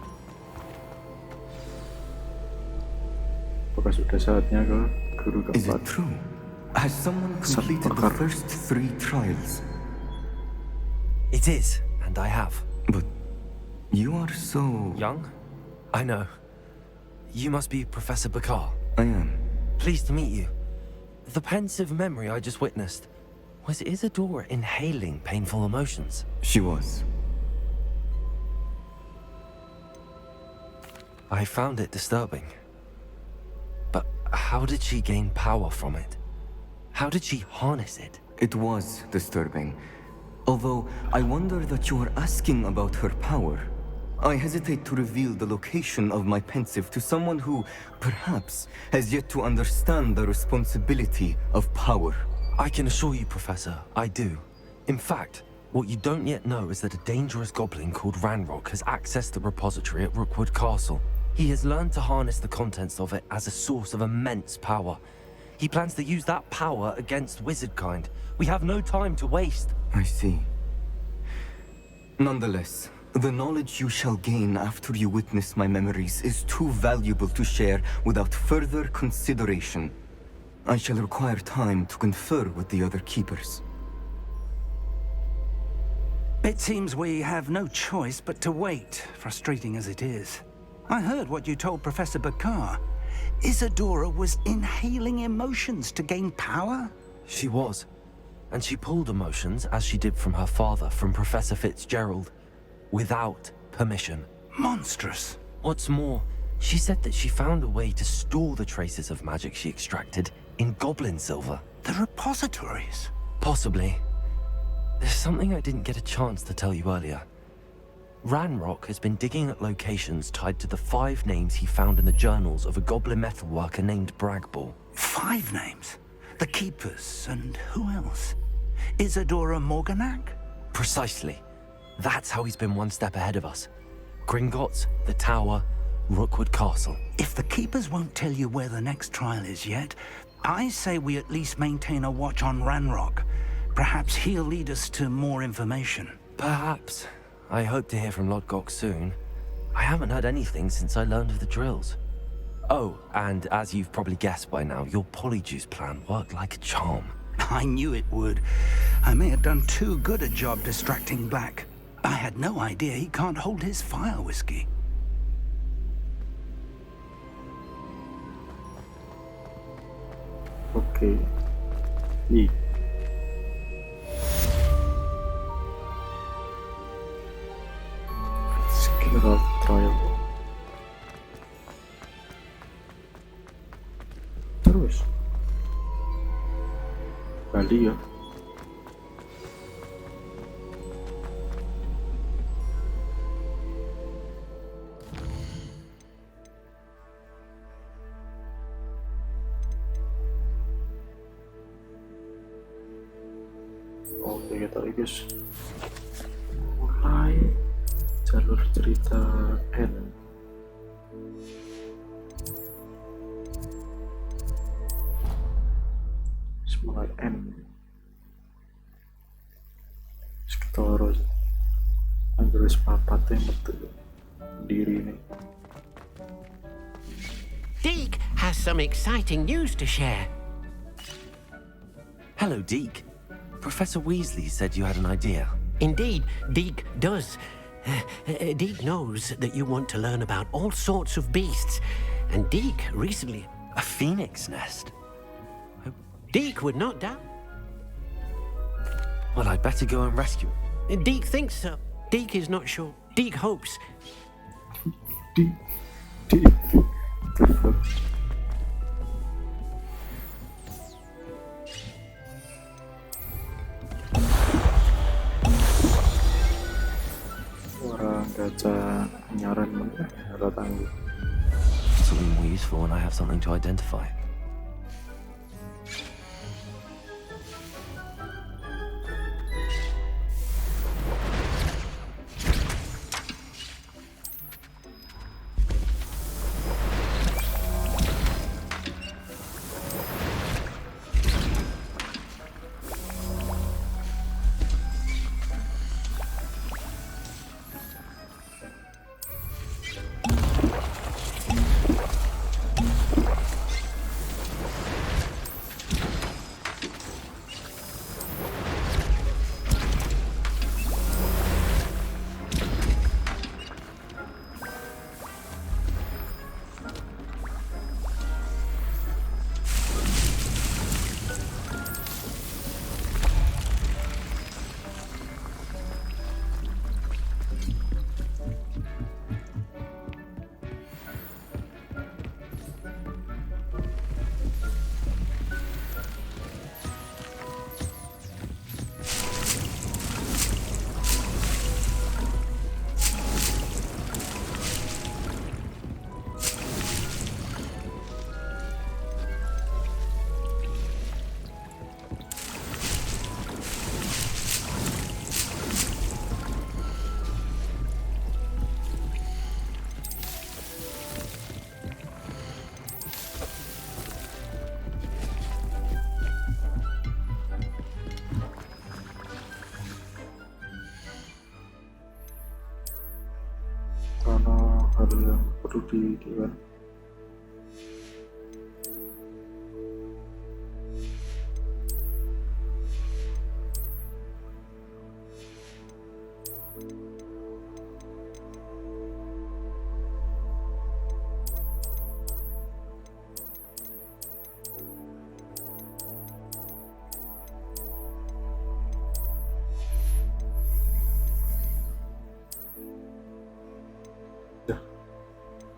apakah sudah saatnya ke guru keempat? Is it true? Has someone completed the first 3 trials? It is, and I have. But you are so... young? I know. You must be Professor Bakar. I am. Pleased to meet you. The pensive memory I just witnessed, was Isadora inhaling painful emotions? She was. I found it disturbing. But how did she gain power from it? How did she harness it? It was disturbing. Although, I wonder that you are asking about her power. I hesitate to reveal the location of my pensive to someone who, perhaps, has yet to understand the responsibility of power. I can assure you, Professor, I do. In fact, what you don't yet know is that a dangerous goblin called Ranrock has accessed the repository at Rookwood Castle. He has learned to harness the contents of it as a source of immense power. He plans to use that power against wizardkind. We have no time to waste. I see. Nonetheless, the knowledge you shall gain after you witness my memories is too valuable to share without further consideration. I shall require time to confer with the other keepers. It seems we have no choice but to wait, frustrating as it is. I heard what you told Professor Bakar. Isadora was inhaling emotions to gain power? She was. And she pulled emotions, as she did from her father, from Professor Fitzgerald, without permission. Monstrous. What's more, she said that she found a way to store the traces of magic she extracted in goblin silver. The repositories? Possibly. There's something I didn't get a chance to tell you earlier. Ranrock has been digging at locations tied to the 5 names he found in the journals of a goblin metalworker named Bragball. 5 names? The Keepers, and who else? Isadora Morganac? Precisely. That's how he's been one step ahead of us. Gringotts, the Tower, Rookwood Castle. If the Keepers won't tell you where the next trial is yet, I say we at least maintain a watch on Ranrock. Perhaps he'll lead us to more information. Perhaps. I hope to hear from Lodgok soon. I haven't heard anything since I learned of the drills. Oh, and as you've probably guessed by now, your polyjuice plan worked like a charm. I knew it would. I may have done too good a job distracting Black. I had no idea he can't hold his fire whiskey. Oke. Ih. Skill of trial. Terus Bali ya. Oke, kita guys mulai jalur cerita N. Mulai N sektor Anggris papat yang betul diri ini. Deke has some exciting news to share. Hello, Deke. Professor Weasley said you had an idea. Indeed, Deke does. Deke knows that you want to learn about all sorts of beasts, and Deke recently... A phoenix nest? Deke would not doubt. Well, I'd better go and rescue him. Deke thinks so. Deke is not sure. Deke hopes. Orang gacha nyaran ada tangguh. This will be more useful when I have something to identify. Karena hal yang perlu dilakukan.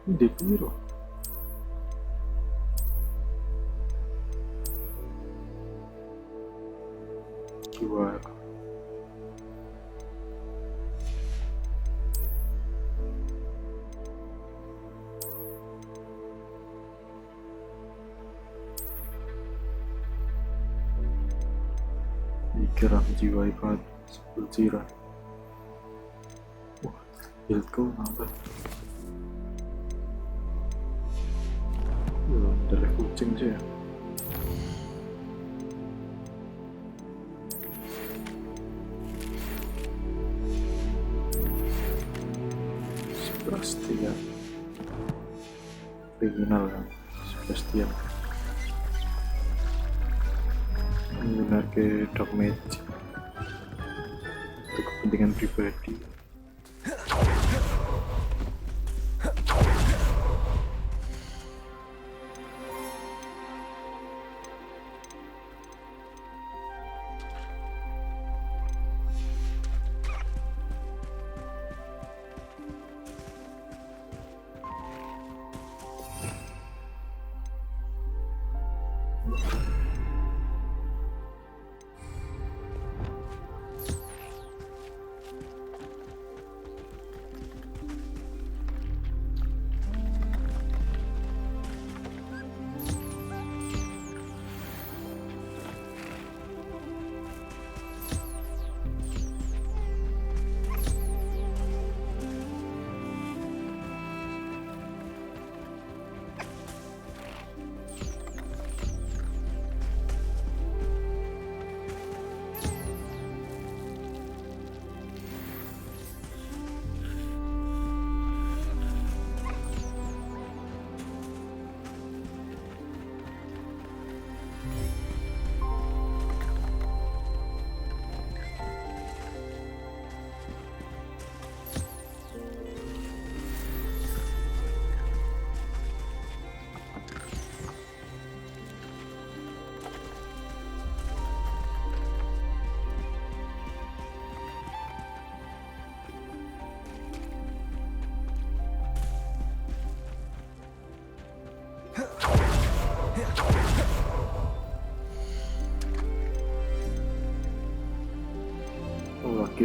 Di piro jiwa pikiran jiwa ibadah berjiran. Wah, buildku nambah. Dari kucing sih ya. Sebastian kriminal kan, Sebastian benar ke dark magic untuk kepentingan pribadi.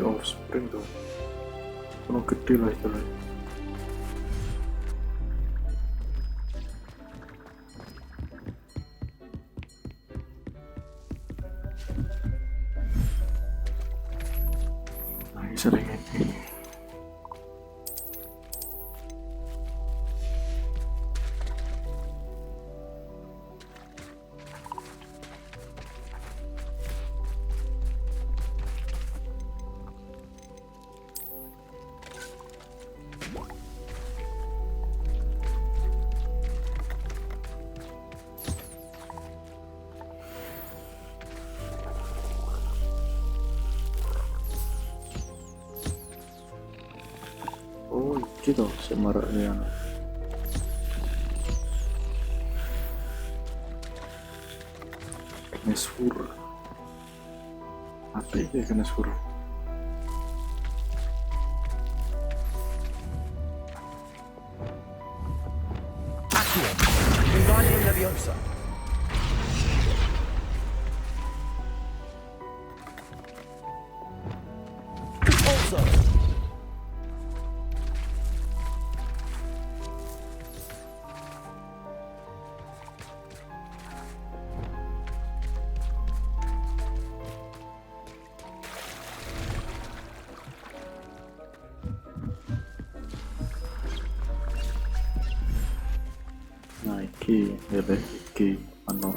offspring tuh. Penuh gede lah istilahnya. Nah, sering ini. Oh, gitu semaraknya. Knesfur. Apa itu ya Knesfur? Accio, Wingardium Leviosa. Also. Nah, iki ano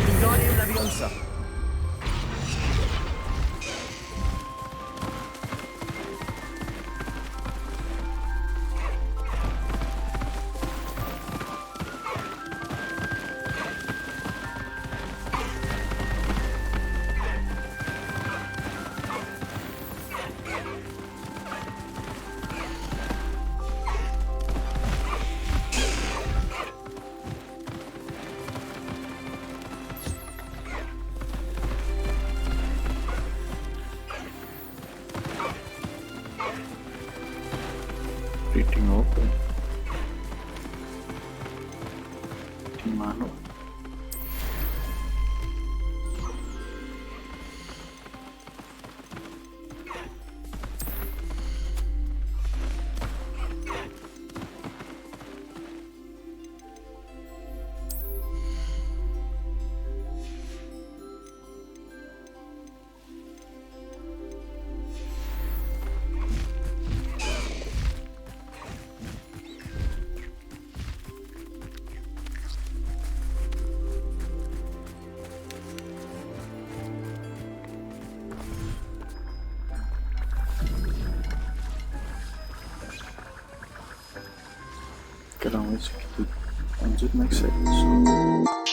Wingardium Leviosa. reading open di mana? Segitu lanjut next episode.